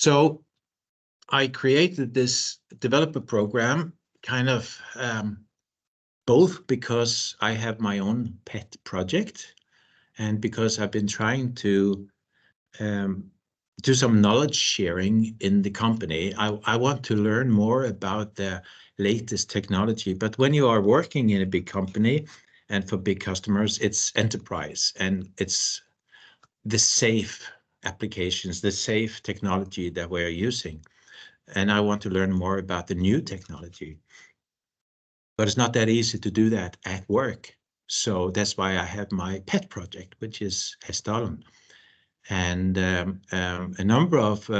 So I created this developer program kind of both because I have my own pet project and because I've been trying to do some knowledge sharing in the company. I want to learn more about the latest technology, but when you are working in a big company and for big customers, it's enterprise and it's the safe applications, the safe technology that we're using. And I want to learn more about the new technology. But it's not that easy to do that at work. So that's why I have my pet project, which is Hestdalen. And a number of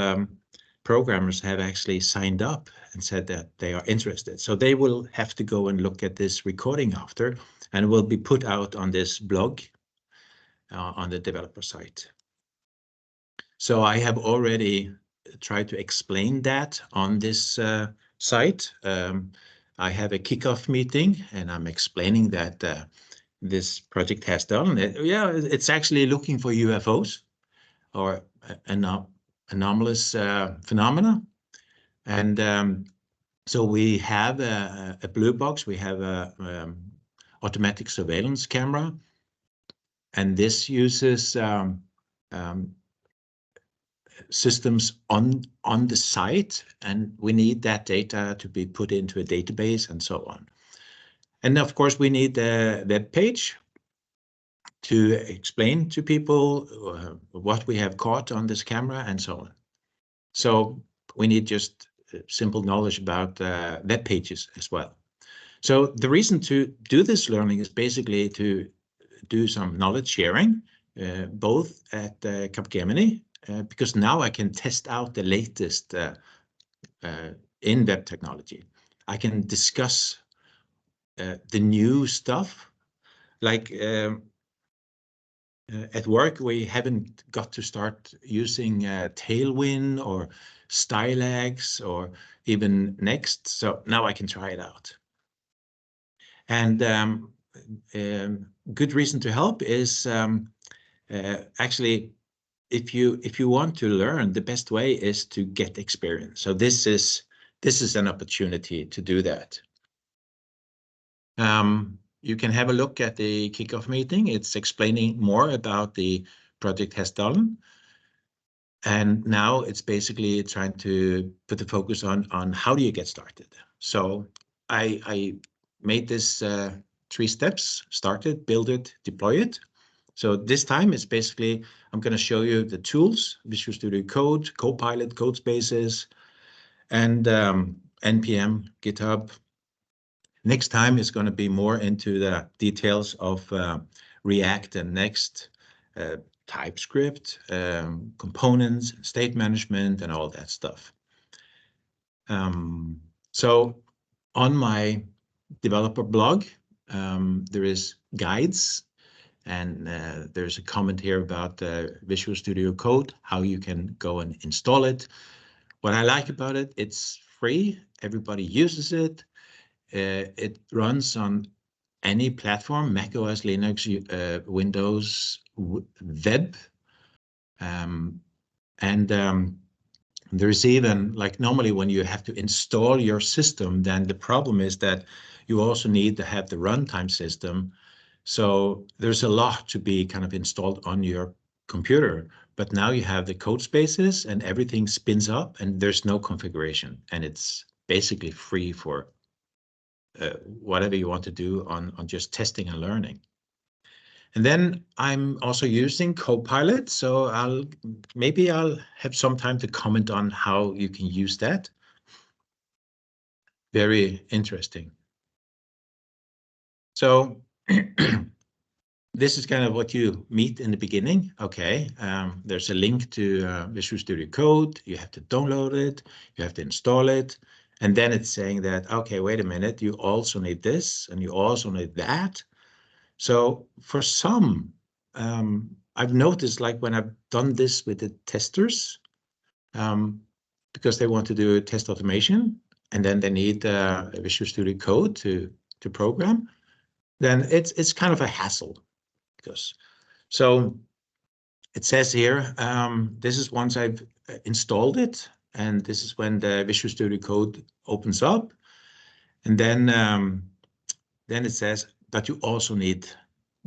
programmers have actually signed up and said that they are interested. So they will have to go and look at this recording after, and it will be put out on this blog on the developer site. So I have already tried to explain that on this site. I have a kickoff meeting, and I'm explaining that this project has done it. Yeah, it's actually looking for UFOs or anomalous phenomena. And so we have a blue box, we have a automatic surveillance camera, and this uses systems on the site, and we need that data to be put into a database and so on. And of course, we need the web page to explain to people what we have caught on this camera and so on. So we need just simple knowledge about web pages as well. So the reason to do this learning is basically to do some knowledge sharing, both at Capgemini, because now I can test out the latest in web technology. I can discuss the new stuff. Like at work, we haven't got to start using Tailwind or Stylax or even Next. So now I can try it out. And good reason to help is actually, if you want to learn, the best way is to get experience. So this is an opportunity to do that. You can have a look at the kickoff meeting. It's explaining more about the project Hestdalen. And now it's basically trying to put the focus on how do you get started. So I made this 3 steps: start it, build it, deploy it. So this time it's basically, I'm going to show you the tools: Visual Studio Code, Copilot, Codespaces, and NPM, GitHub. Next time is going to be more into the details of React and Next, TypeScript, components, state management, and all that stuff. So on my developer blog, there is guides, and there's a comment here about Visual Studio Code, how you can go and install it. What I like about it, it's free. Everybody uses it. It runs on any platform: Mac OS, Linux, Windows, web. There's even, like, normally when you have to install your system, then the problem is that you also need to have the runtime system. So there's a lot to be kind of installed on your computer, but now you have the code spaces and everything spins up and there's no configuration, and it's basically free for whatever you want to do on just testing and learning. And then I'm also using Copilot, so maybe I'll have some time to comment on how you can use that. Very interesting. So this is kind of what you meet in the beginning. Okay, there's a link to Visual Studio Code. You have to download it, you have to install it, and then it's saying that, okay, wait a minute, you also need this and you also need that. So for some, I've noticed, like when I've done this with the testers, because they want to do test automation and then they need Visual Studio Code to program, then it's kind of a hassle. So it says here, this is once I've installed it, and this is when the Visual Studio Code opens up. And then it says, but you also need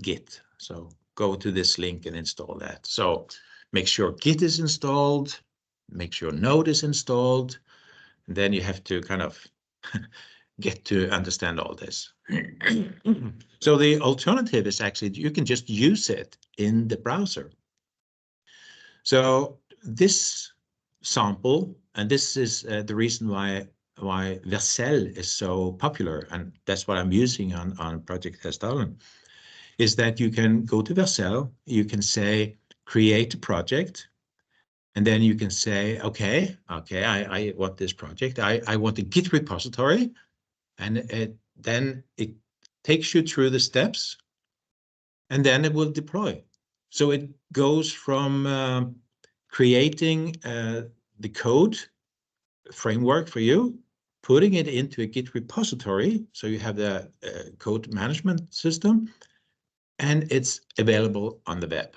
Git. So go to this link and install that. So make sure Git is installed, make sure Node is installed, and then you have to kind of get to understand all this. So the alternative is actually you can just use it in the browser. So this sample, and this is the reason why Vercel is so popular, and that's what I'm using on Project Testalen, is that you can go to Vercel, you can say create a project, and then you can say, okay, I want this project. I want a Git repository, and then it takes you through the steps, and then it will deploy. So it goes from creating the code framework for you, putting it into a Git repository, so you have the code management system, and it's available on the web.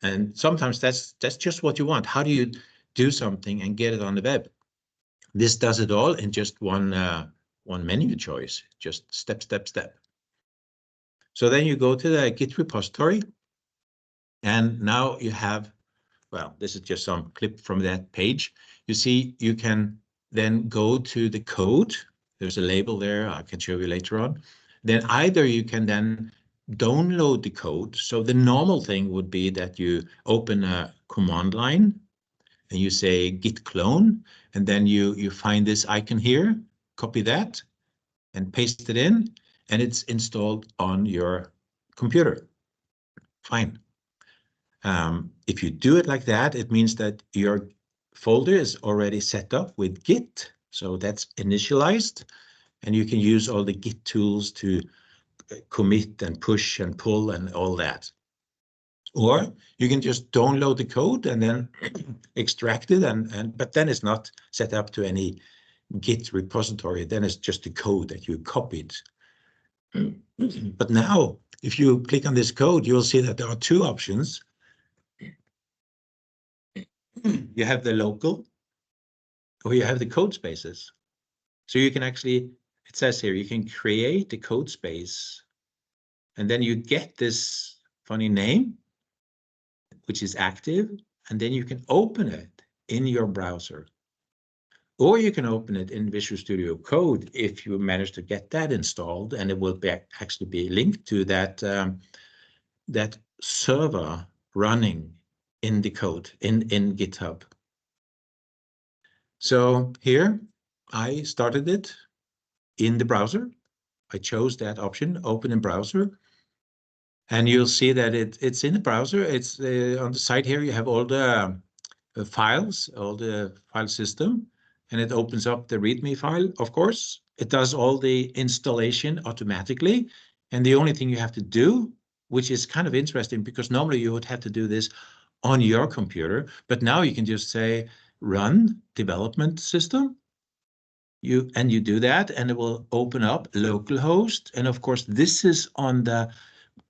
And sometimes that's just what you want. How do you do something and get it on the web? This does it all in just one menu choice, just step, step, step. So then you go to the Git repository, and now you have, well, this is just some clip from that page. You see, you can then go to the code. There's a label there, I can show you later on. Then either you can then download the code. So the normal thing would be that you open a command line and you say git clone, and then you find this icon here, copy that and paste it in, and it's installed on your computer. Fine. If you do it like that, it means that your folder is already set up with Git. So that's initialized, and you can use all the Git tools to commit and push and pull and all that. Or you can just download the code and then extract it, but then it's not set up to any Git repository. Then it's just the code that you copied. But now, if you click on this code, you'll see that there are two options. You have the local, or you have the code spaces. So you can actually, it says here, you can create a code space, and then you get this funny name, which is active, and then you can open it in your browser. Or you can open it in Visual Studio Code if you manage to get that installed, and it will actually be linked to that, that server running in the code in GitHub. So here I started it in the browser. I chose that option, open in browser, and you'll see that it's in the browser. It's on the side here. You have all the files, all the file system, and it opens up the README file. Of course, it does all the installation automatically, and the only thing you have to do, which is kind of interesting because normally you would have to do this on your computer, but now you can just say run development system. You do that, and it will open up localhost. And of course, this is on the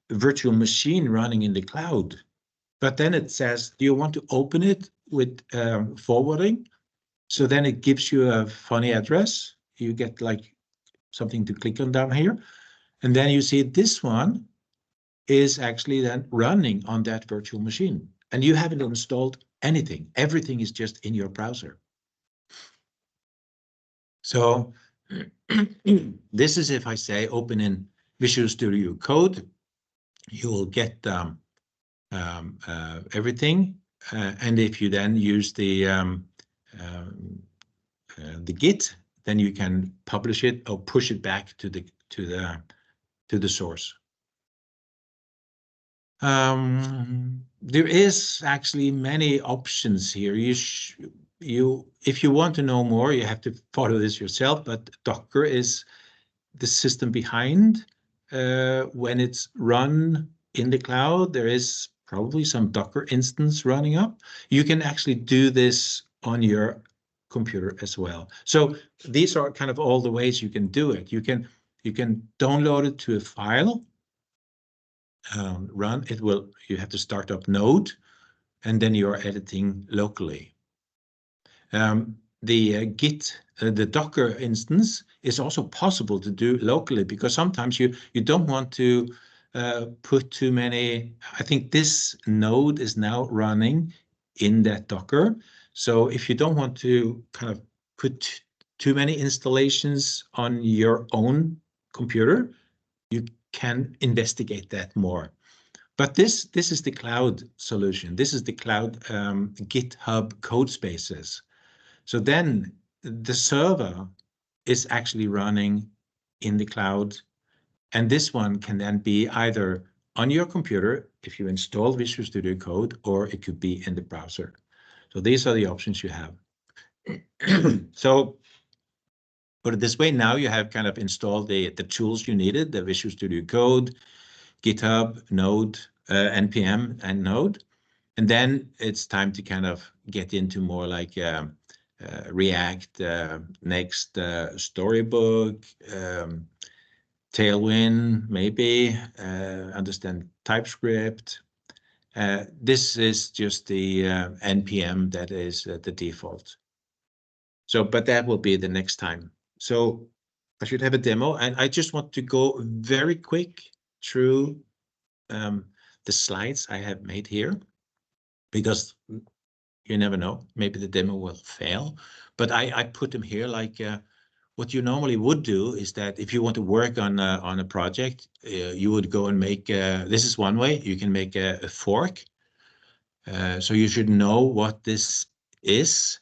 virtual machine running in the cloud. But then it says, do you want to open it with forwarding? So then it gives you a funny address. You get like something to click on down here. And then you see this one is actually then running on that virtual machine. And you haven't installed anything. Everything is just in your browser. So this is if I say open in Visual Studio Code, you will get everything. And if you then use the Git, then you can publish it or push it back to the source. There is actually many options here. If you want to know more, you have to follow this yourself, but Docker is the system behind. When it's run in the cloud, there is probably some Docker instance running up. You can actually do this on your computer as well. So these are kind of all the ways you can do it. You can download it to a file, run it. You have to start up Node, and then you are editing locally. Git, the Docker instance is also possible to do locally, because sometimes you don't want to put too many. I think this node is now running in that Docker. So if you don't want to kind of put too many installations on your own computer, you can investigate that more. But this is the cloud solution. This is the cloud GitHub code spaces. So then the server is actually running in the cloud, and this one can then be either on your computer if you install Visual Studio Code, or it could be in the browser. So these are the options you have. So put it this way, now you have kind of installed the tools you needed, the Visual Studio Code, GitHub, Node, NPM, and Node. And then it's time to kind of get into more like React, Next, Storybook, Tailwind, maybe, understand TypeScript. This is just the NPM that is the default. So, but that will be the next time. So I should have a demo, and I just want to go very quick through the slides I have made here, because you never know, maybe the demo will fail. But I put them here like what you normally would do is that if you want to work on a project, you would go and make, this is one way, you can make a fork. So you should know what this is.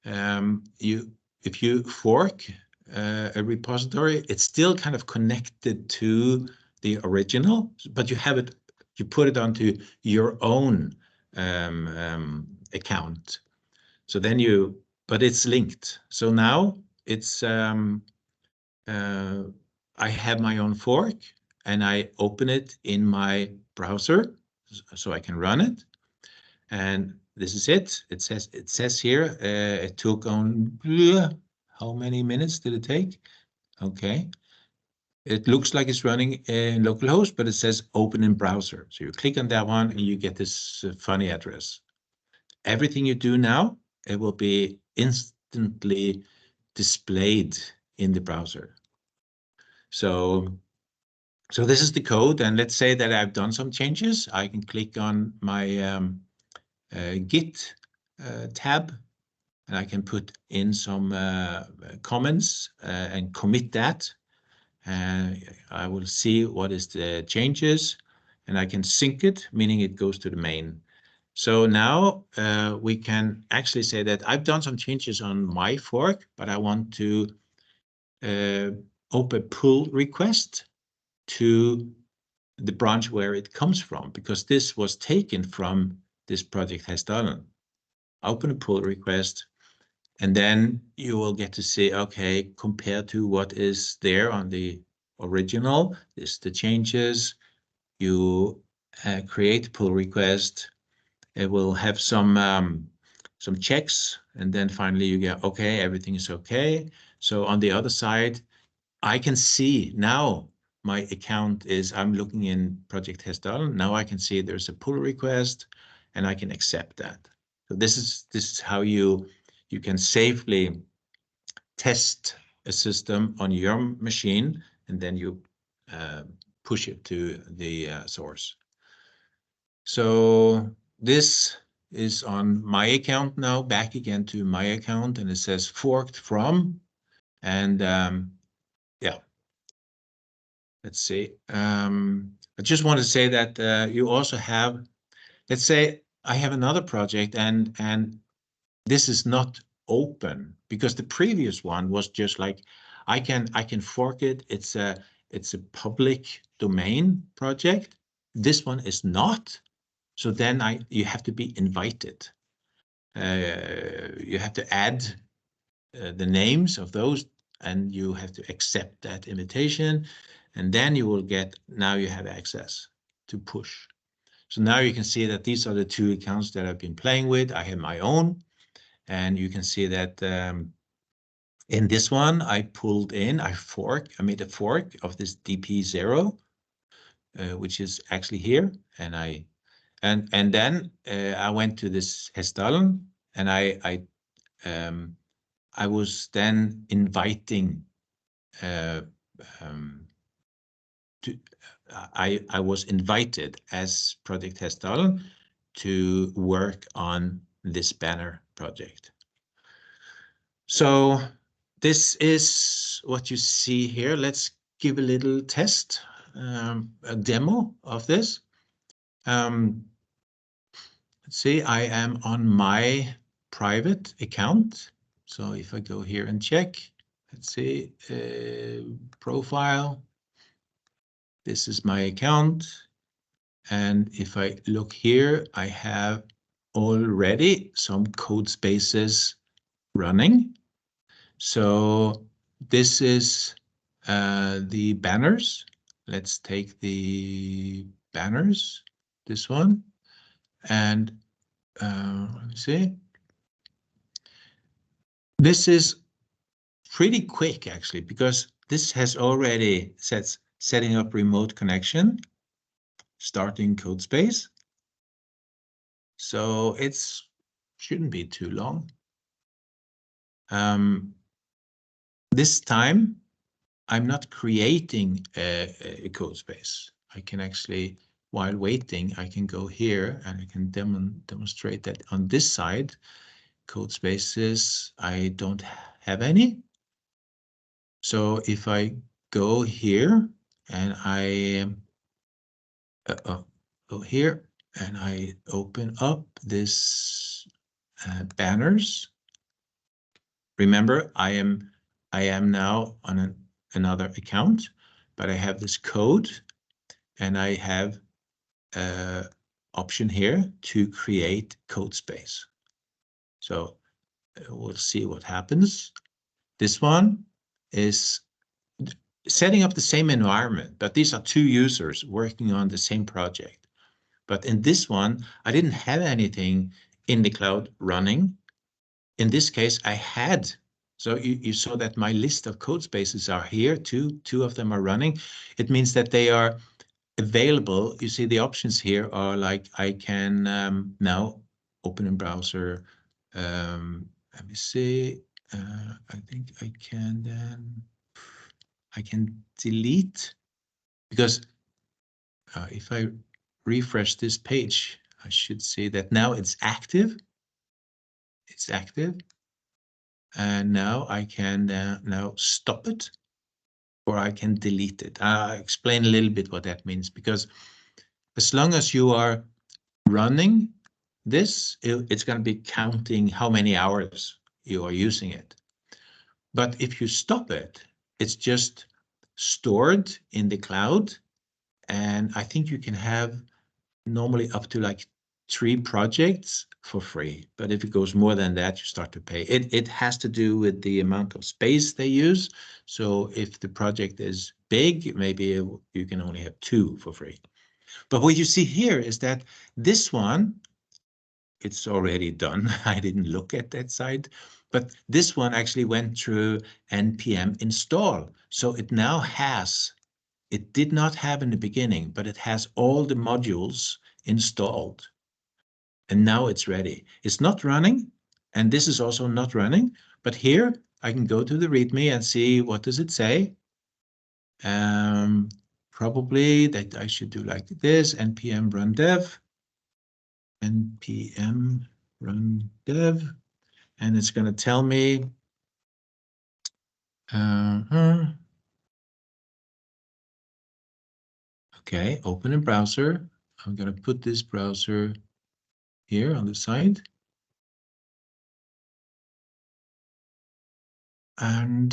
If you fork a repository, it's still kind of connected to the original, but you put it onto your own account. So then but it's linked. So now it's, I have my own fork, and I open it in my browser so I can run it. And this is it. It says here, it took on, how many minutes did it take? Okay. It looks like it's running in localhost, but it says open in browser. So you click on that one and you get this funny address. Everything you do now, it will be instantly displayed in the browser. So this is the code, and let's say that I've done some changes. I can click on my Git tab, and I can put in some comments and commit that. I will see what is the changes, and I can sync it, meaning it goes to the main. So now we can actually say that I've done some changes on my fork, but I want to open pull request to the branch where it comes from, because this was taken from this project has done. Open a pull request, and then you will get to see, okay, compared to what is there on the original, this is the changes. You create a pull request. It will have some checks, and then finally you get, okay, everything is okay. So on the other side, I can see now my account is, I'm looking in project has done. Now I can see there's a pull request, and I can accept that. So this is how you can safely test a system on your machine, and then you push it to the source. So this is on my account now, back again to my account, and it says forked from, and yeah. Let's see. I just want to say that you also have, let's say I have another project, and this is not open, because the previous one was just like, I can fork it. It's a public domain project. This one is not. So then you have to be invited. You have to add the names of those, and you have to accept that invitation, and then you will get, now you have access to push. So now you can see that these are the two accounts that I've been playing with. I have my own, and you can see that in this one, I made a fork of this DP0, which is actually here, and then I went to this Hesdalen, and I I was then inviting I was invited as Project Hesdalen to work on this banner project. So this is what you see here. Let's give a little test, a demo of this. Let's see, I am on my private account. So if I go here and check, let's see, profile. This is my account. And if I look here, I have already some code spaces running. So this is the banners. Let's take the banners, this one, and let me see. This is pretty quick actually, because this has already setting up remote connection, starting code space. So it's shouldn't be too long. This time I'm not creating a code space. I can actually, while waiting, I can go here and I can demonstrate that on this side, code spaces, I don't have any. So if I go here and I go here and I open up this banners. Remember, I am now on another account, but I have this code and I have an option here to create code space. So we'll see what happens. This one is setting up the same environment, but these are two users working on the same project. But in this one, I didn't have anything in the cloud running. In this case, I had. So you saw that my list of code spaces are here, two of them are running. It means that they are available. You see the options here are like, I can now open in browser. Let me see, I think I can then, I can delete, because if I refresh this page, I should see that now it's active. It's active. And now I can now stop it, or I can delete it. I'll explain a little bit what that means, because as long as you are running this, it's going to be counting how many hours you are using it. But if you stop it, it's just stored in the cloud. And I think you can have normally up to like 3 projects for free. But if it goes more than that, you start to pay. It has to do with the amount of space they use. So if the project is big, maybe you can only have 2 for free. But what you see here is that this one, it's already done. I didn't look at that side, but this one actually went through npm install. So it now has, it did not have in the beginning, but it has all the modules installed. And now it's ready. It's not running, and this is also not running, but here I can go to the README and see what does it say. Probably that I should do like this, npm run dev, npm run dev, and it's going to tell me okay, open a browser. I'm going to put this browser here on the side. And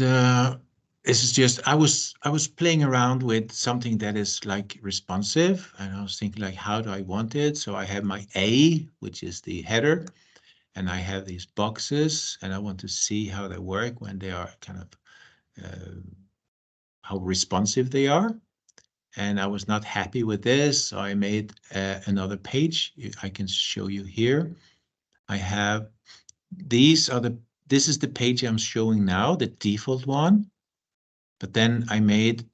this is just, I was playing around with something that is like responsive, and I was thinking like, how do I want it? So I have my A, which is the header, and I have these boxes, and I want to see how they work when they are kind of how responsive they are. And I was not happy with this, so I made another page. I can show you here. I have, these are the, this is the page I'm showing now, the default one. But then I made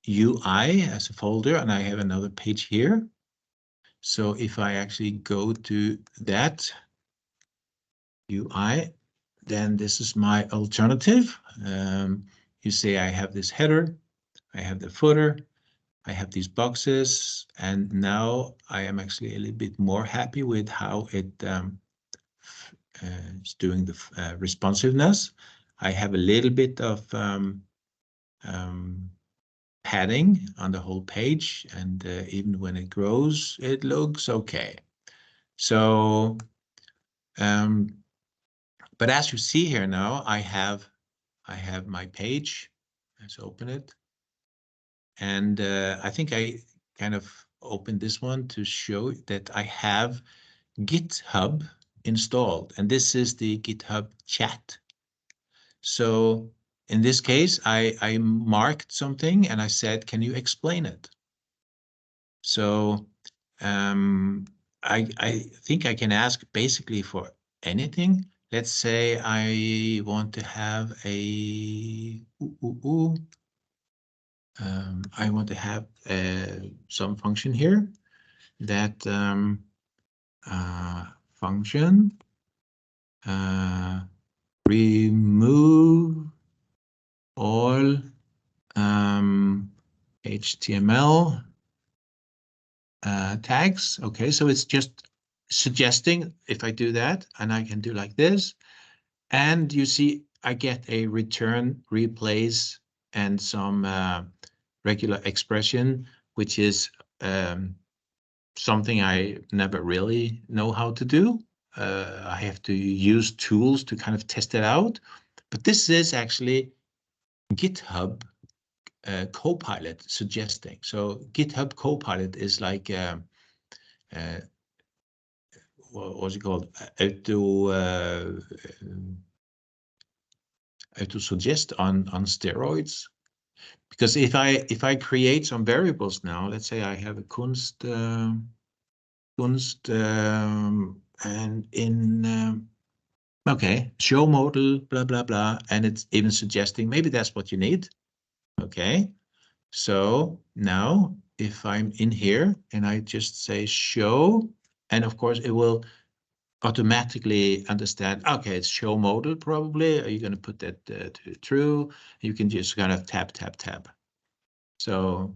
UI as a folder, and I have another page here. So if I actually go to that UI, then this is my alternative. You see I have this header, I have the footer, I have these boxes, and now I am actually a little bit more happy with how it is doing the responsiveness. I have a little bit of padding on the whole page, and even when it grows, it looks okay. So, but as you see here now, I have my page. Let's open it. And I think I kind of opened this one to show that I have GitHub installed, and this is the GitHub chat. So in this case, I marked something and I said, can you explain it? So I think I can ask basically for anything. Let's say I want to have a I want to have some function here that function remove all HTML tags. Okay, so it's just suggesting if I do that, and I can do like this, and you see I get a return, replace, and some regular expression, which is something I never really know how to do. I have to use tools to kind of test it out. But this is actually GitHub Copilot suggesting. So GitHub Copilot is like what's it called? Auto suggest on steroids. Because if I create some variables now, let's say I have a Kunst and in okay, show model, blah blah blah, and it's even suggesting maybe that's what you need. Okay, so now if I'm in here and I just say show, and of course it will automatically understand, okay, it's show modal probably. Are you going to put that to true? You can just kind of tab. So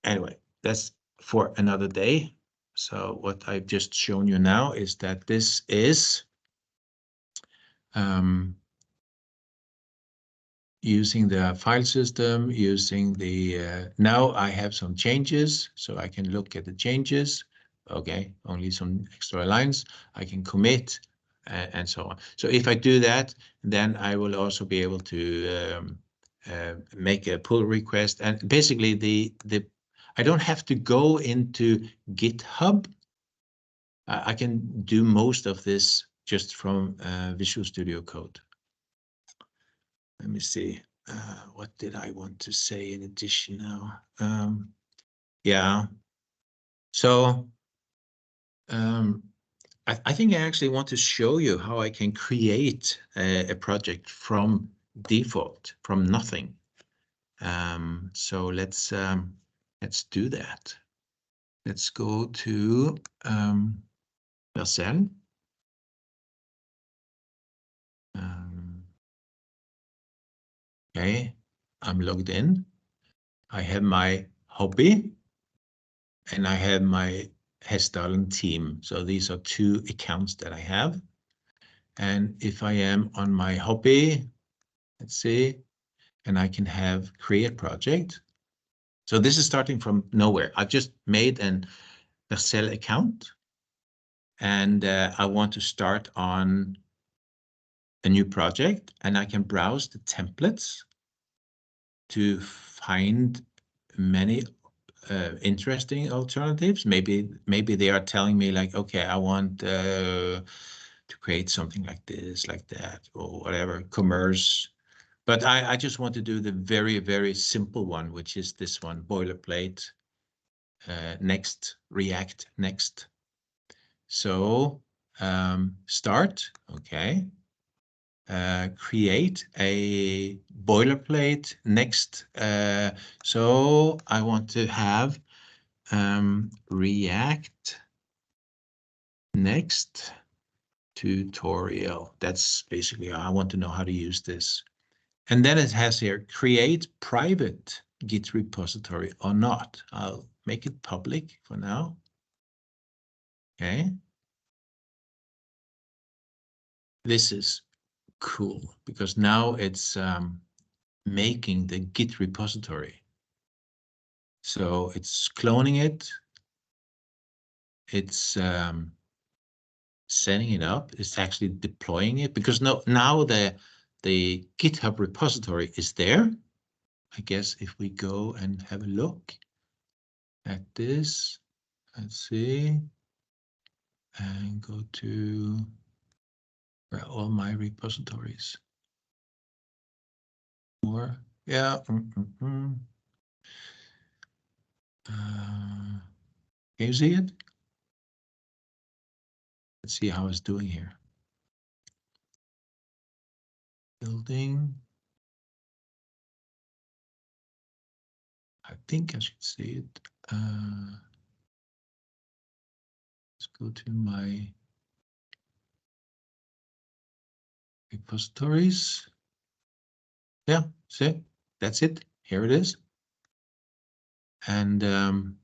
anyway, that's for another day. So what I've just shown you now is that this is using the file system, using the, now I have some changes, so I can look at the changes. Okay, only some extra lines. I can commit and so on. So if I do that, then I will also be able to make a pull request. And basically I don't have to go into GitHub. I can do most of this just from Visual Studio Code. Let me see. What did I want to say in addition now? Yeah. So I think I actually want to show you how I can create a project from default, from nothing. So let's do that. Let's go to Vercel. Okay, I'm logged in. I have my hobby and I have my Hessdalen team. So these are two accounts that I have. And if I am on my hobby, let's see, and I can have create project. So this is starting from nowhere. I've just made an Vercel account and I want to start on a new project, and I can browse the templates to find many interesting alternatives. Maybe they are telling me like, okay, I want to create something like this, like that, or whatever, commerce. But I just want to do the very, very simple one, which is this one, boilerplate, next, React, next. So start, okay. Create a boilerplate next. So I want to have React Next tutorial. That's basically, I want to know how to use this. And then it has here, create private Git repository or not. I'll make it public for now. Okay. This is cool because now it's making the Git repository. So it's cloning it. It's setting it up. It's actually deploying it because now the GitHub repository is there. I guess if we go and have a look at this, let's see, and go to where are all my repositories. More, yeah. Can you see it? Let's see how it's doing here. Building. I think I should see it. Let's go to my repositories. Yeah, see, that's it. Here it is. And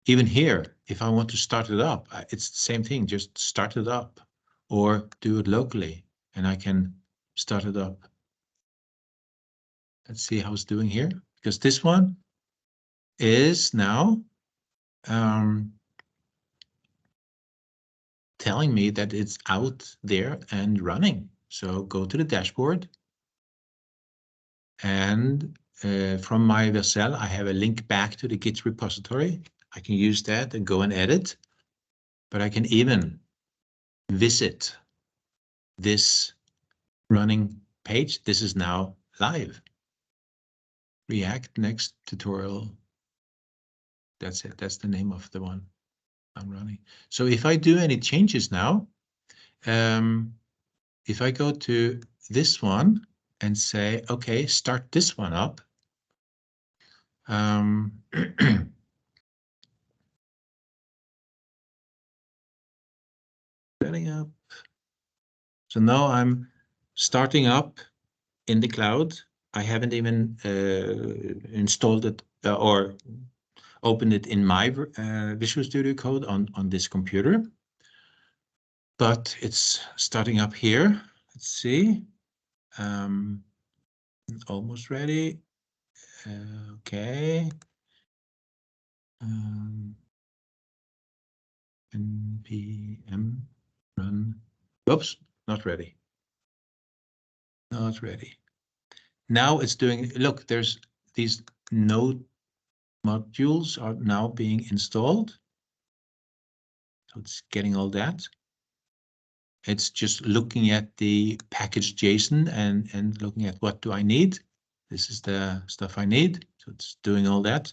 even here, if I want to start it up, it's the same thing, just start it up or do it locally and I can start it up. Let's see how it's doing here, because this one is now telling me that it's out there and running. So go to the dashboard and from my Vercel, I have a link back to the Git repository. I can use that and go and edit, but I can even visit this running page. This is now live. React next tutorial. That's it. That's the name of the one I'm running. So if I do any changes now, if I go to this one and say, okay, start this one up. Setting up. So now I'm starting up in the cloud. I haven't even installed it or opened it in my Visual Studio Code on this computer. But it's starting up here. Let's see. Almost ready. Okay. npm run. Oops, not ready. Not ready. Now it's doing, look, there's these node modules are now being installed. So it's getting all that. It's just looking at the package JSON and looking at what do I need. This is the stuff I need. So it's doing all that.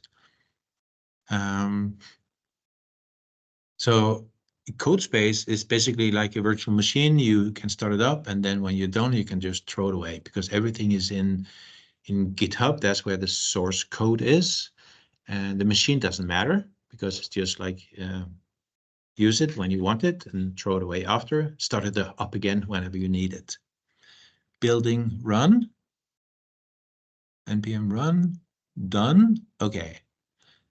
So CodeSpace is basically like a virtual machine. You can start it up, and then when you're done, you can just throw it away because everything is in GitHub. That's where the source code is, and the machine doesn't matter because it's just like use it when you want it and throw it away after. Start it up again whenever you need it. Building run, npm run, done. Okay,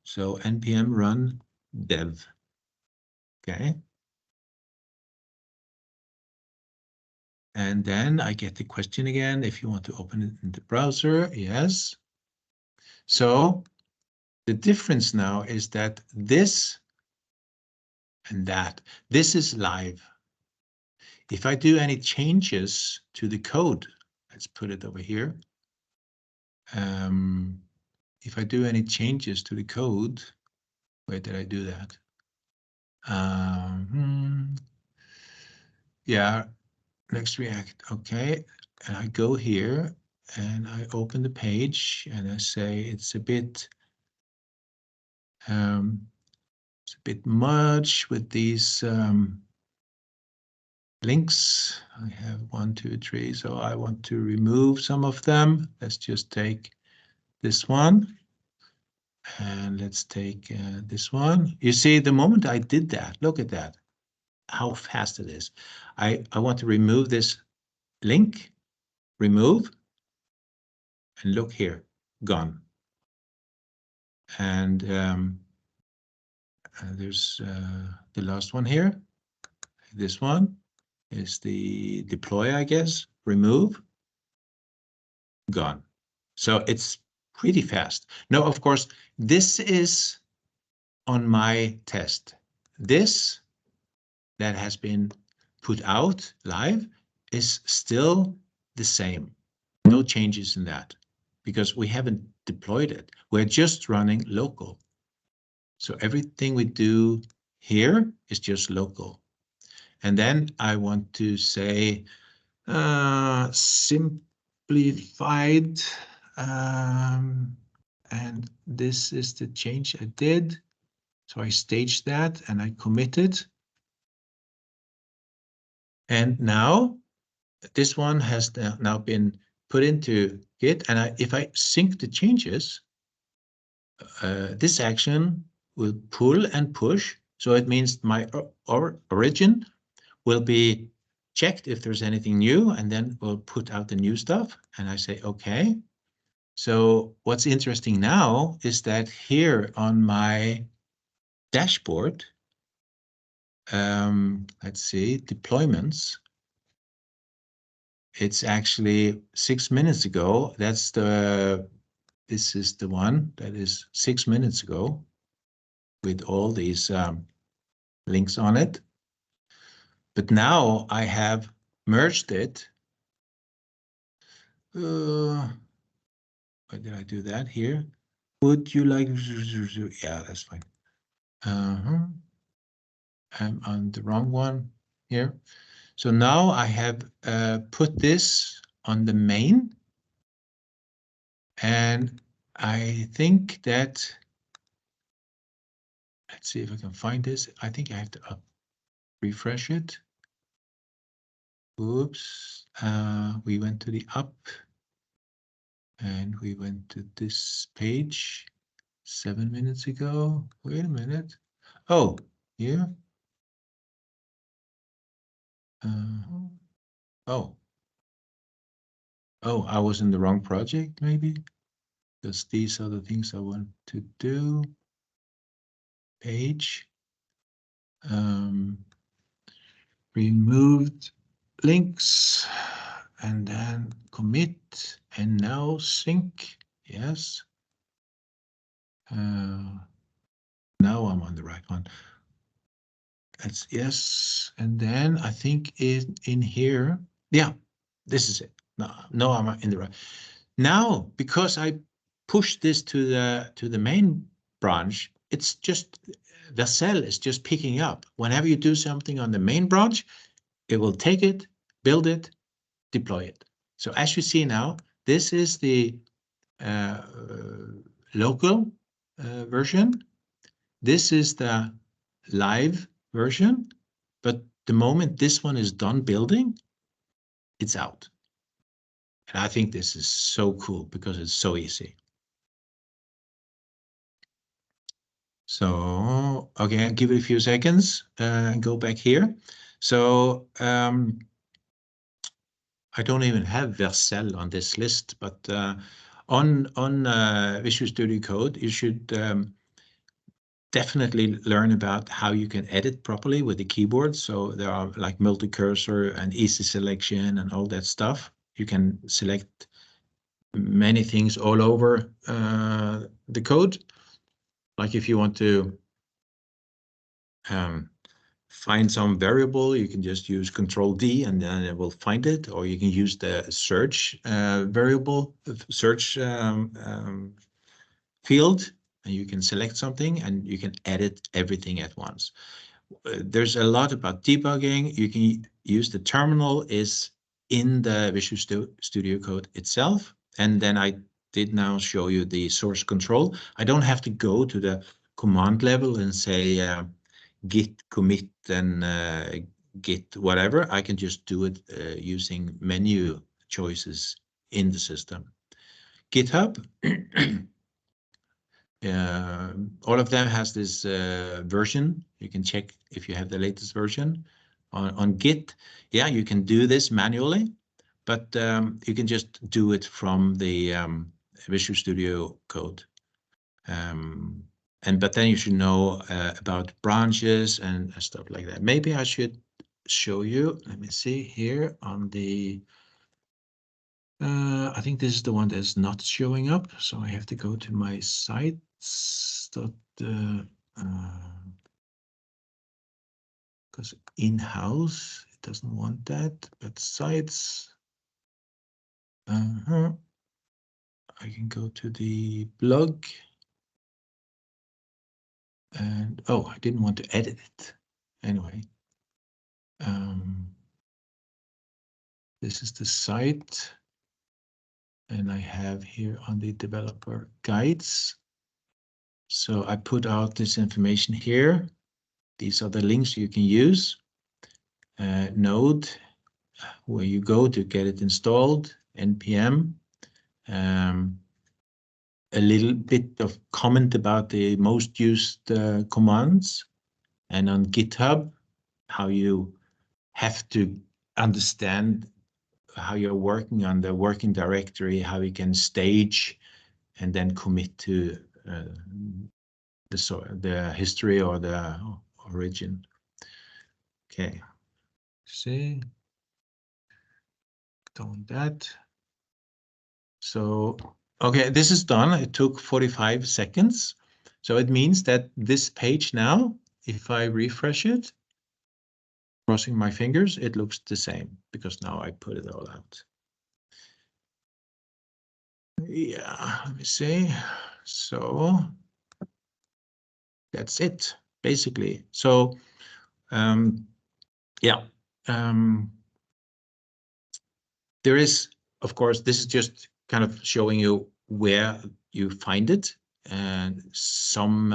so npm run dev. Okay. And then I get the question again, if you want to open it in the browser, yes. So the difference now is that this and that, this is live. If I do any changes to the code, let's put it over here. If I do any changes to the code, where did I do that? Yeah, next React, okay. And I go here and I open the page and I say it's a bit much with these links. I have 1, 2, 3, so I want to remove some of them. Let's just take this one. And let's take this one. You see, the moment I did that, look at that. how fast it is. I want to remove this link, remove, and look here, gone. And there's the last one here. This one is the deploy, I guess. Remove, gone. So it's pretty fast. Now, of course, this is on my test. This that has been put out live is still the same. No changes in that because we haven't deployed it. We're just running local. So everything we do here is just local. And then I want to say simplified, and this is the change I did. So I staged that and I committed. And now this one has now been put into Git. And if I sync the changes, this action will pull and push. So it means my origin will be checked if there's anything new, and then we'll put out the new stuff. And I say, okay. So what's interesting now is that here on my dashboard, let's see, deployments, it's actually 6 minutes ago. This is the one that is 6 minutes ago with all these links on it. But now I have merged it. Why did I do that here? Would you like, yeah, that's fine. I'm on the wrong one here. So now I have put this on the main, and I think that, let's see if I can find this. I think I have to refresh it. Oops, we went to the up and we went to this page 7 minutes ago. Wait a minute. Oh, yeah. Oh, I was in the wrong project, maybe, because these are the things I want to do. Page, removed links, and then commit, and now sync. Yes. Now I'm on the right one. That's yes. And then I think in here, yeah, this is it. No, I'm in the right. Now, because I pushed this to the main branch, it's just the cell is just picking up. Whenever you do something on the main branch, it will take it, build it, deploy it. So as you see now, this is the local version. This is the live version, but the moment this one is done building, it's out. And I think this is so cool because it's so easy. So, okay, I'll give it a few seconds and go back here. So I don't even have Vercel on this list, but on Visual Studio Code, you should definitely learn about how you can edit properly with the keyboard. So there are like multi-cursor and easy selection and all that stuff. You can select many things all over the code. Like if you want to find some variable, you can just use Control D and then it will find it, or you can use the search variable, search field, and you can select something and you can edit everything at once. There's a lot about debugging. You can use the terminal is in the Visual Studio Code itself. And then I did now show you the source control. I don't have to go to the command level and say git commit and git whatever. I can just do it using menu choices in the system. GitHub, all of them has this version. You can check if you have the latest version. on Git. Yeah, you can do this manually, but you can just do it from the Visual Studio Code. But then you should know about branches and stuff like that. Maybe I should show you. Let me see here on the. I think this is the one that's not showing up, so I have to go to my sites. Because in-house it doesn't want that, but sites. I can go to the blog. And oh, I didn't want to edit it. Anyway, this is the site, and I have here on the developer guides. So I put out this information here. These are the links you can use. Node, where you go to get it installed, npm. A little bit of comment about the most used commands, and on GitHub, how you have to understand how you're working on the working directory, how you can stage and then commit to the history or the origin. Okay, see, done that. So, okay, this is done. It took 45 seconds. So it means that this page now, if I refresh it, crossing my fingers, it looks the same because now I put it all out. Yeah, let me see. So that's it, basically. So yeah, there is, of course, this is just kind of showing you where you find it, and some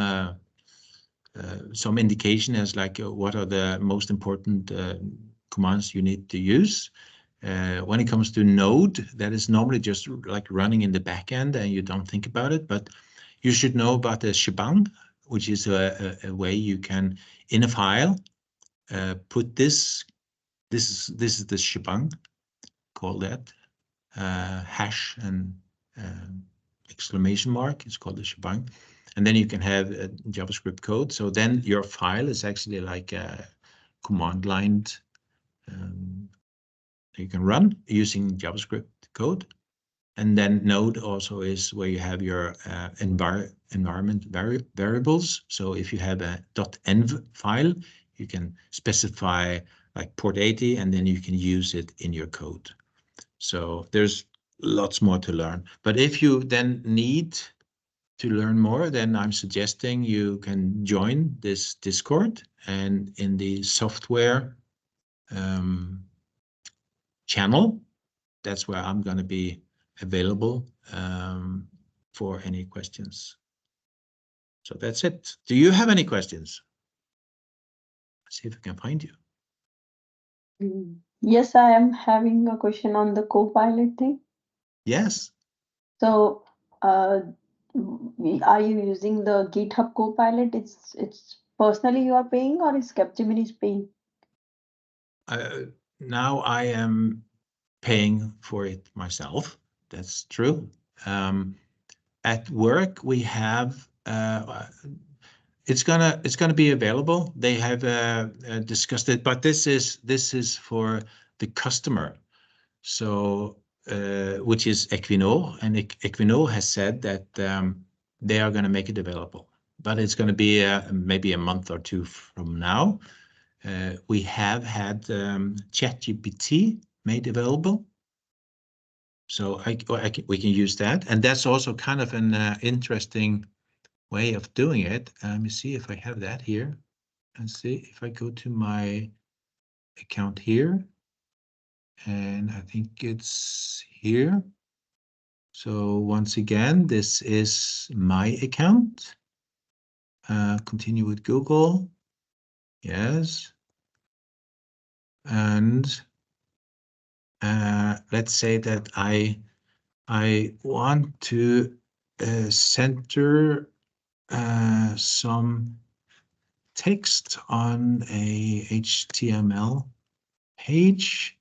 indication as like what are the most important commands you need to use. When it comes to Node, that is normally just like running in the backend and you don't think about it, but you should know about the shebang, which is a way you can, in a file, put this is the shebang, call that hash and exclamation mark. It's called the shebang. And then you can have a JavaScript code. So then your file is actually like a command line you can run using JavaScript code. And then Node also is where you have your environment variables. So if you have a .env file, you can specify like port 80, and then you can use it in your code. So there's lots more to learn. But if you then need to learn more, then I'm suggesting you can join this Discord, and in the software channel, that's where I'm going to be available for any questions. So that's it. Do you have any questions? Let's see if I can find you. Yes, I am having a question on the Copilot thing. Yes. So, are you using the GitHub Copilot? It's personally you are paying, or is Capgemini is paying? Now I am paying for it myself. That's true. At work, we have it's gonna be available. They have discussed it, but this is for the customer. So which is Equinor, and Equinor has said that they are going to make it available, but it's going to be maybe a month or two from now. We have had ChatGPT made available, so we can use that, and that's also kind of an interesting way of doing it. Let me see if I have that here, and see if I go to my account here, and I think it's here. So once again, this is my account. Continue with Google. Yes. And let's say that I want to center some text on a HTML page.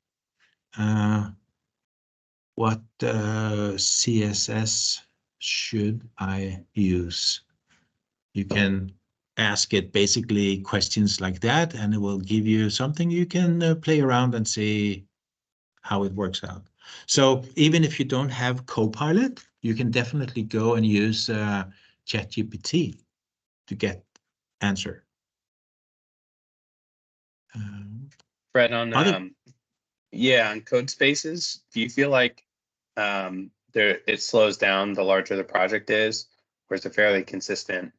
What CSS should I use? You can ask it basically questions like that, and it will give you something you can play around and see how it works out. So even if you don't have Copilot, you can definitely go and use ChatGPT to get answer. Fred, on Other, on code spaces, do you feel like it slows down the larger the project is, or is it fairly consistent?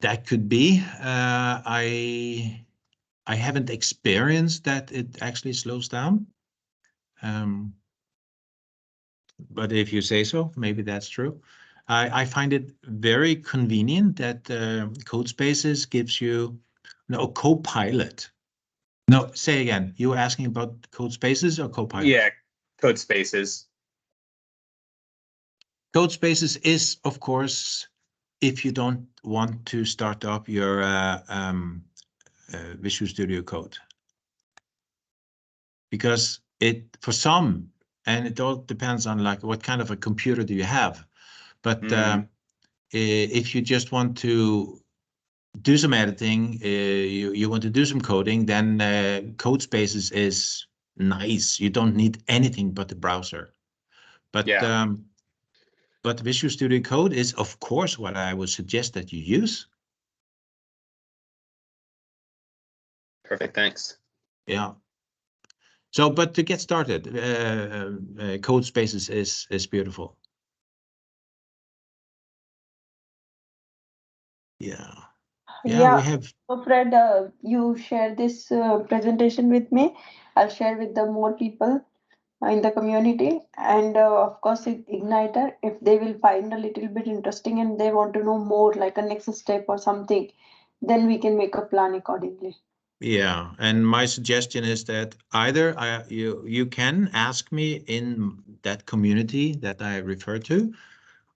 that could be. I haven't experienced that it actually slows down. But if you say so, maybe that's true. I find it very convenient that Codespaces gives you no Copilot. No, say again. You were asking about Codespaces or Copilot? Yeah, code spaces. Codespaces is, of course, if you don't want to start up your Visual Studio Code, because it for some, and it all depends on like what kind of a computer do you have, but if you just want to do some editing, you want to do some coding, then Codespaces is nice. You don't need anything but the browser. But but Visual Studio Code is, of course, what I would suggest that you use. Perfect, thanks. Yeah. So, but to get started, Codespaces is beautiful. Yeah. Yeah, we have. So Fred, you share this presentation with me. I'll share with the more people in the community, and of course, Igniter, if they will find a little bit interesting and they want to know more, like a next step or something, then we can make a plan accordingly. Yeah, and my suggestion is that either you can ask me in that community that I refer to,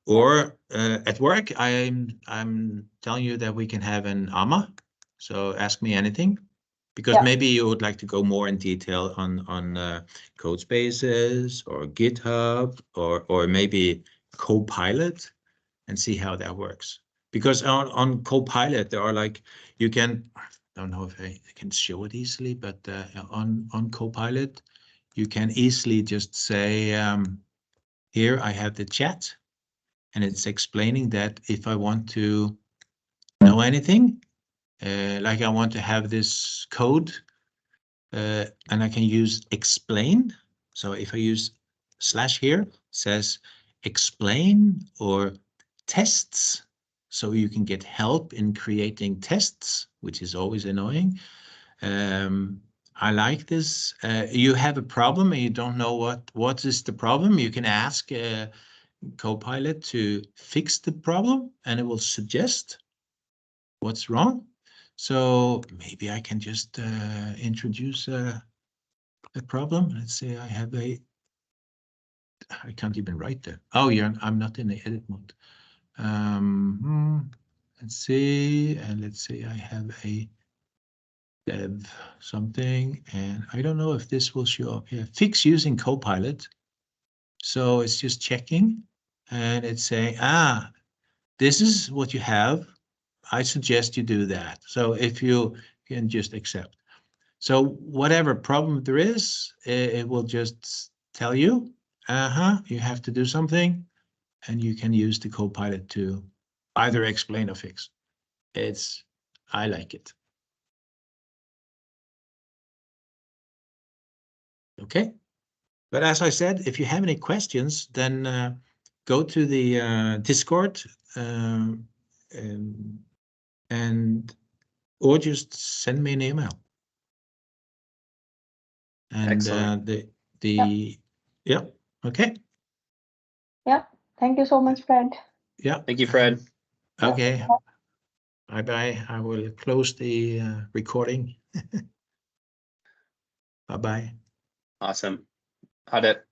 or at work I'm telling you that we can have an AMA. So ask me anything, because maybe you would like to go more in detail on Codespaces or GitHub or maybe Copilot, and see how that works. Because on Copilot there are like, you can, I don't know if I can show it easily, but on Copilot you can easily just say, here I have the chat, and it's explaining that if I want to know anything, like I want to have this code, and I can use explain. So if I use slash here, it says explain or tests. So you can get help in creating tests, which is always annoying. I like this. You have a problem and you don't know what is the problem. You can ask Copilot to fix the problem, and it will suggest what's wrong. So maybe I can just introduce a problem. Let's say I have I can't even write that. Oh, yeah, I'm not in the edit mode. Let's see, and let's say I have a dev something, and I don't know if this will show up here. Fix using Copilot. So it's just checking, and it's saying, this is what you have. I suggest you do that. So if you can just accept. So whatever problem there is, it will just tell you, you have to do something, and you can use the Copilot to either explain or fix. I like it. Okay. But as I said, if you have any questions, then go to the Discord or just send me an email. And Excellent. Yeah, okay. Yeah, thank you so much, Fred. Yeah. Thank you, Fred. Okay. Bye-bye. I will close the recording. Bye-bye. Awesome. Ha det.